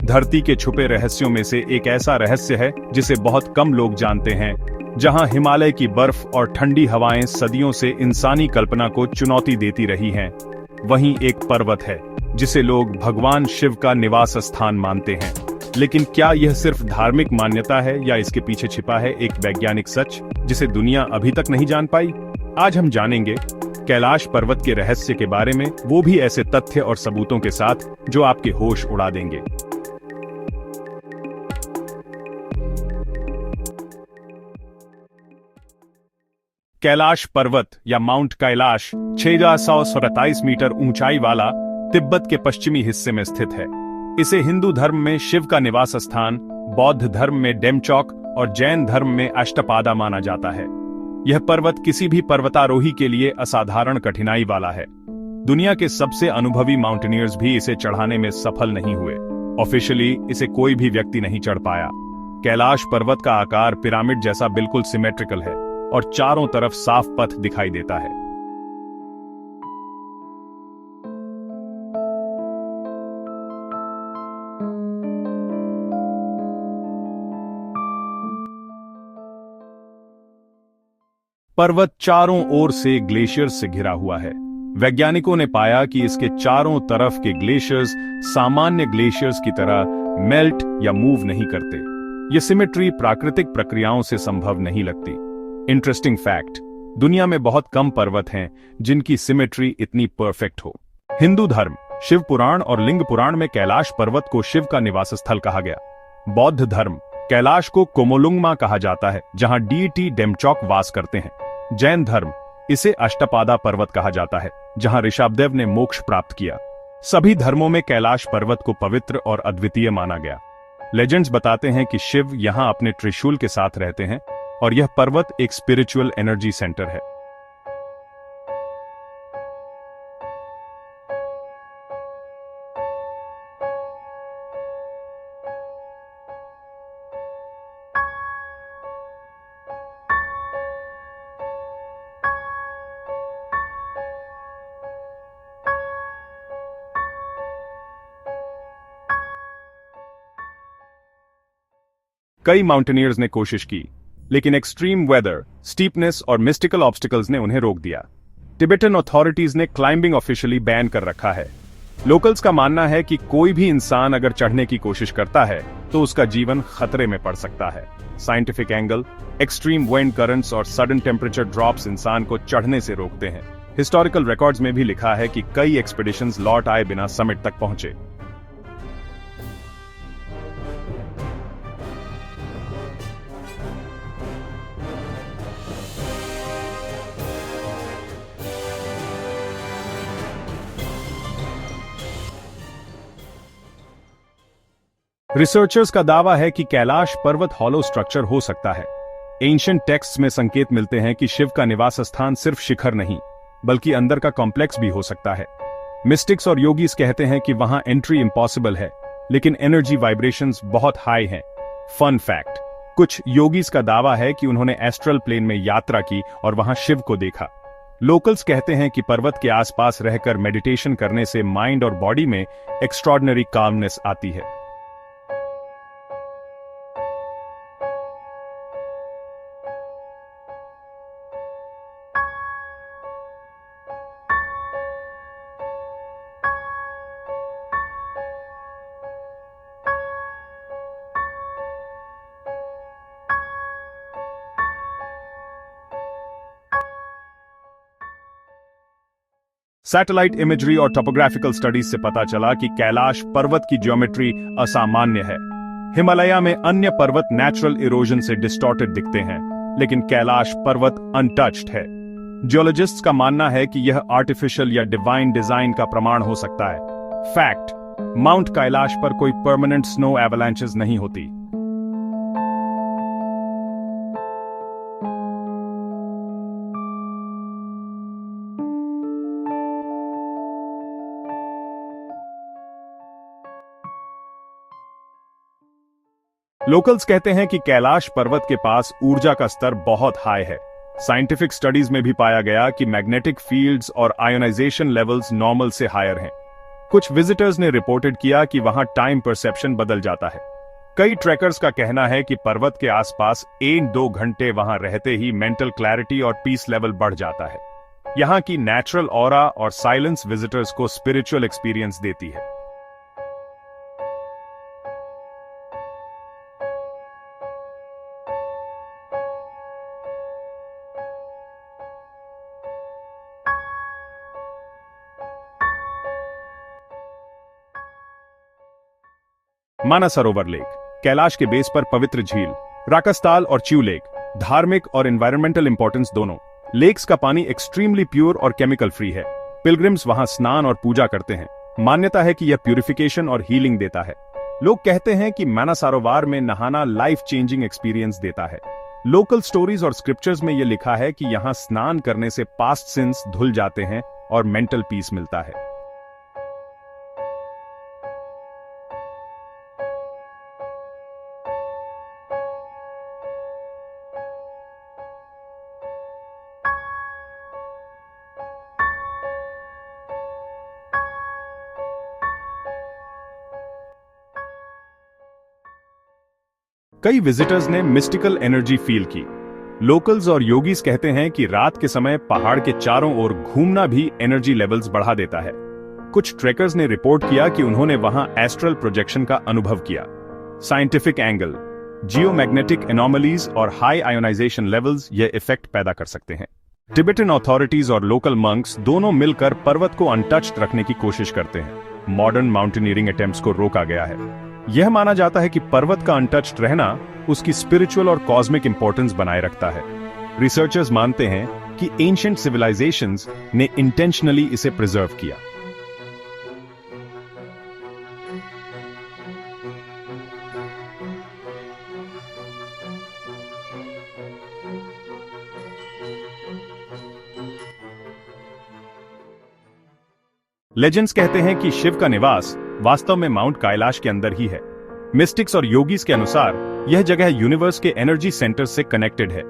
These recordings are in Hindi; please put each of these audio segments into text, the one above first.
धरती के छुपे रहस्यों में से एक ऐसा रहस्य है जिसे बहुत कम लोग जानते हैं। जहां हिमालय की बर्फ और ठंडी हवाएं सदियों से इंसानी कल्पना को चुनौती देती रही हैं, वहीं एक पर्वत है जिसे लोग भगवान शिव का निवास स्थान मानते हैं। लेकिन क्या यह सिर्फ धार्मिक मान्यता है या इसके पीछे छिपा है एक वैज्ञानिक सच जिसे दुनिया अभी तक नहीं जान पाई? आज हम जानेंगे कैलाश पर्वत के रहस्य के बारे में, वो भी ऐसे तथ्य और सबूतों के साथ जो आपके होश उड़ा देंगे। कैलाश पर्वत या माउंट कैलाश 6,127 मीटर ऊंचाई वाला तिब्बत के पश्चिमी हिस्से में स्थित है। इसे हिंदू धर्म में शिव का निवास स्थान, बौद्ध धर्म में डेमचौक और जैन धर्म में अष्टपादा माना जाता है। यह पर्वत किसी भी पर्वतारोही के लिए असाधारण कठिनाई वाला है। दुनिया के सबसे अनुभवी माउंटेनियर्स भी इसे चढ़ाने में सफल नहीं हुए। ऑफिशियली इसे कोई भी व्यक्ति नहीं चढ़ पाया। कैलाश पर्वत का आकार पिरामिड जैसा बिल्कुल सिमेट्रिकल है और चारों तरफ साफ पथ दिखाई देता है। पर्वत चारों ओर से ग्लेशियर्स से घिरा हुआ है। वैज्ञानिकों ने पाया कि इसके चारों तरफ के ग्लेशियर्स सामान्य ग्लेशियर्स की तरह मेल्ट या मूव नहीं करते। ये सिमेट्री प्राकृतिक प्रक्रियाओं से संभव नहीं लगती। इंटरेस्टिंग फैक्ट, दुनिया में बहुत कम पर्वत हैं जिनकी सिमेट्री इतनी परफेक्ट हो। हिंदू धर्म, शिव पुराण और लिंग पुराण में कैलाश पर्वत को शिव का निवास स्थल कहा गया। बौद्ध धर्म, कैलाश को कोमोलुंगमा कहा जाता है जहां डीटी डेमचौक वास करते हैं। जैन धर्म, इसे अष्टपादा पर्वत कहा जाता है जहां ऋषभदेव ने मोक्ष प्राप्त किया। सभी धर्मों में कैलाश पर्वत को पवित्र और अद्वितीय माना गया। लेजेंड्स बताते हैं कि शिव यहां अपने त्रिशूल के साथ रहते हैं और यह पर्वत एक स्पिरिचुअल एनर्जी सेंटर है। कई माउंटेनियर्स ने कोशिश की, लेकिन एक्सट्रीम वेदर, स्टीपनेस और मिस्टिकल ऑब्स्टिकल्स ने उन्हें रोक दिया। टिबेटन अथॉरिटीज ने क्लाइंबिंग ऑफिशियली बैन कर रखा है। लोकल्स का मानना है कि कोई भी इंसान अगर चढ़ने की कोशिश करता है तो उसका जीवन खतरे में पड़ सकता है। Scientific angle, extreme wind currents और सडन टेम्परेचर ड्रॉप्स इंसान को चढ़ने से रोकते हैं। हिस्टोरिकल रिकॉर्ड्स में भी लिखा है कि कई एक्सपीडिशंस लौट आए बिना समिट तक पहुंचे। रिसर्चर्स का दावा है कि कैलाश पर्वत हॉलो स्ट्रक्चर हो सकता है। एंशिएंट टेक्स्ट्स में संकेत मिलते हैं कि शिव का निवास स्थान सिर्फ शिखर नहीं, बल्कि अंदर का कॉम्प्लेक्स भी हो सकता है। मिस्टिक्स और योगीज कहते हैं कि वहां एंट्री इम्पॉसिबल है, लेकिन एनर्जी वाइब्रेशंस बहुत हाई हैं। फन फैक्ट, कुछ योगीज का दावा है कि उन्होंने एस्ट्रल प्लेन में यात्रा की और वहां शिव को देखा। लोकल्स कहते हैं कि पर्वत के आसपास रहकर मेडिटेशन करने से माइंड और बॉडी में एक्स्ट्रॉर्डिनरी काल्मनेस आती है। सैटेलाइट इमेजरी और टोपोग्राफिकल स्टडीज से पता चला कि कैलाश पर्वत की ज्योमेट्री असामान्य है। हिमालय में अन्य पर्वत नेचुरल इरोजन से डिस्टॉर्टेड दिखते हैं, लेकिन कैलाश पर्वत अनटच्ड है। जियोलॉजिस्ट्स का मानना है कि यह आर्टिफिशियल या डिवाइन डिजाइन का प्रमाण हो सकता है। फैक्ट, माउंट कैलाश पर कोई परमानेंट स्नो एवलांचेस नहीं होती। लोकल्स कहते हैं कि कैलाश पर्वत के पास ऊर्जा का स्तर बहुत हाई है। साइंटिफिक स्टडीज में भी पाया गया कि मैग्नेटिक फील्ड्स और आयोनाइजेशन लेवल्स नॉर्मल से हायर हैं। कुछ विजिटर्स ने रिपोर्टेड किया कि वहां टाइम परसेप्शन बदल जाता है। कई ट्रैकर्स का कहना है कि पर्वत के आसपास 1-2 घंटे वहां रहते ही मेंटल क्लैरिटी और पीस लेवल बढ़ जाता है। यहां की नेचुरल ऑरा और साइलेंस विजिटर्स को स्पिरिचुअल एक्सपीरियंस देती है। मानसरोवर लेक, कैलाश के बेस पर पवित्र झील। राकसताल और च्यू लेक, धार्मिक और एनवायरमेंटल इंपॉर्टेंस दोनों। लेक्स का पानी एक्सट्रीमली प्योर और केमिकल फ्री है। पिलग्रिम्स वहां स्नान और पूजा करते हैं। मान्यता है कि यह प्यूरिफिकेशन और हीलिंग देता है। लोग कहते हैं कि मानसरोवर में नहाना लाइफ चेंजिंग एक्सपीरियंस देता है। लोकल स्टोरीज और स्क्रिप्चर्स में यह लिखा है कि यहां स्नान करने से पास्ट सिंस धुल जाते हैं और मेंटल पीस मिलता है। कई विजिटर्स ने मिस्टिकल एनर्जी फील की। लोकल्स और योगीज कहते हैं कि रात के समय पहाड़ के चारों ओर घूमना भी एनर्जी लेवल्स बढ़ा देता है। कुछ ट्रेकर्स ने रिपोर्ट किया कि उन्होंने वहां एस्ट्रल प्रोजेक्शन का अनुभव किया। साइंटिफिक एंगल, जियोमैग्नेटिक एनोमलीज और हाई आयोनाइजेशन लेवल्स यह इफेक्ट पैदा कर सकते हैं। टिबेटन अथॉरिटीज और लोकल मंक्स दोनों मिलकर पर्वत को अनटच्ड रखने की कोशिश करते हैं। मॉडर्न माउंटेनियरिंग अटेम्प्ट्स को रोका गया है। यह माना जाता है कि पर्वत का अनटच्ड रहना उसकी स्पिरिचुअल और कॉस्मिक इंपॉर्टेंस बनाए रखता है। रिसर्चर्स मानते हैं कि एंशिएंट सिविलाइजेशंस ने इंटेंशनली इसे प्रिजर्व किया। लेजेंड्स कहते हैं कि शिव का निवास वास्तव में माउंट कैलाश के अंदर ही है। मिस्टिक्स और योगीज के अनुसार यह जगह यूनिवर्स के एनर्जी सेंटर से कनेक्टेड है।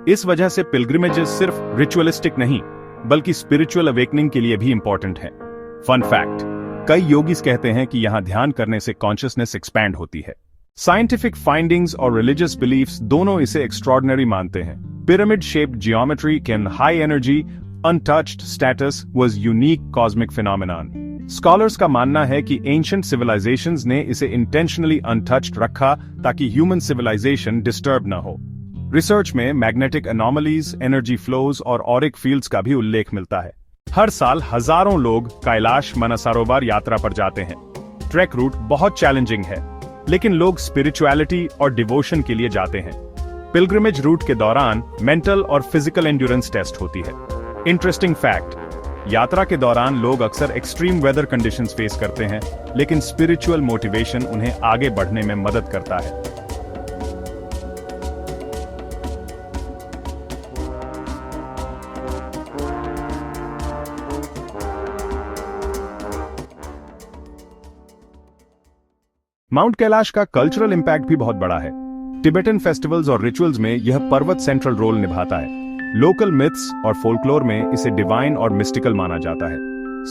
इस वजह से पिलग्रिमेजेस सिर्फ रिचुअलिस्टिक नहीं बल्कि स्पिरिचुअल अवेकनिंग के लिए भी इंपॉर्टेंट है। फन फैक्ट, कई योगीज कहते हैं कि यहां ध्यान करने से कॉन्शियसनेस एक्सपैंड होती है। साइंटिफिक फाइंडिंग्स और रिलीजियस बिलीफ्स दोनों इसे एक्स्ट्रॉर्डिनरी मानते हैं। Pyramid shaped geometry can high energy untouched status was unique cosmic phenomenon. Scholars का मानना है कि ancient civilizations ने इसे intentionally untouched रखा ताकि human civilization disturb न हो। Research में magnetic anomalies, energy flows और auric fields का भी उल्लेख मिलता है। हर साल हजारों लोग कैलाश मानसरोवर यात्रा पर जाते हैं। ट्रैक रूट बहुत चैलेंजिंग है, लेकिन लोग स्पिरिचुअलिटी और डिवोशन के लिए जाते हैं। पिलग्रिमेज रूट के दौरान मेंटल और फिजिकल एंड्योरेंस टेस्ट होती है। इंटरेस्टिंग फैक्ट, यात्रा के दौरान लोग अक्सर एक्सट्रीम वेदर कंडीशंस फेस करते हैं, लेकिन स्पिरिचुअल मोटिवेशन उन्हें आगे बढ़ने में मदद करता है। माउंट कैलाश का कल्चरल इंपैक्ट भी बहुत बड़ा है। टिबेटन फेस्टिवल्स और रिचुअल्स में यह पर्वत सेंट्रल रोल निभाता है। लोकल मिथ्स और फोल्कलोर में इसे डिवाइन और मिस्टिकल माना जाता है।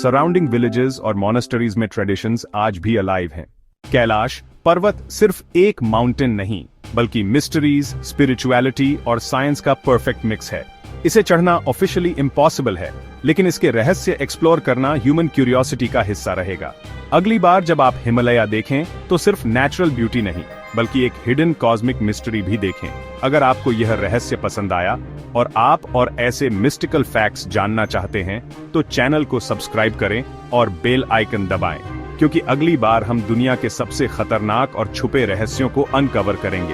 सराउंडिंग विलेजेस और मॉनेस्टरीज में ट्रेडिशंस आज भी अलाइव हैं। कैलाश पर्वत सिर्फ एक माउंटेन नहीं बल्कि मिस्टरीज, स्पिरिचुअलिटी और साइंस का परफेक्ट मिक्स है। इसे चढ़ना ऑफिशियली इम्पॉसिबल है, लेकिन इसके रहस्य एक्सप्लोर करना ह्यूमन क्यूरियोसिटी का हिस्सा रहेगा। अगली बार जब आप हिमालय देखें तो सिर्फ नेचुरल ब्यूटी नहीं बल्कि एक हिडन कॉस्मिक मिस्ट्री भी देखें। अगर आपको यह रहस्य पसंद आया और आप और ऐसे मिस्टिकल फैक्ट्स जानना चाहते हैं तो चैनल को सब्सक्राइब करें और बेल आइकन दबाएं, क्योंकि अगली बार हम दुनिया के सबसे खतरनाक और छुपे रहस्यों को अनकवर करेंगे।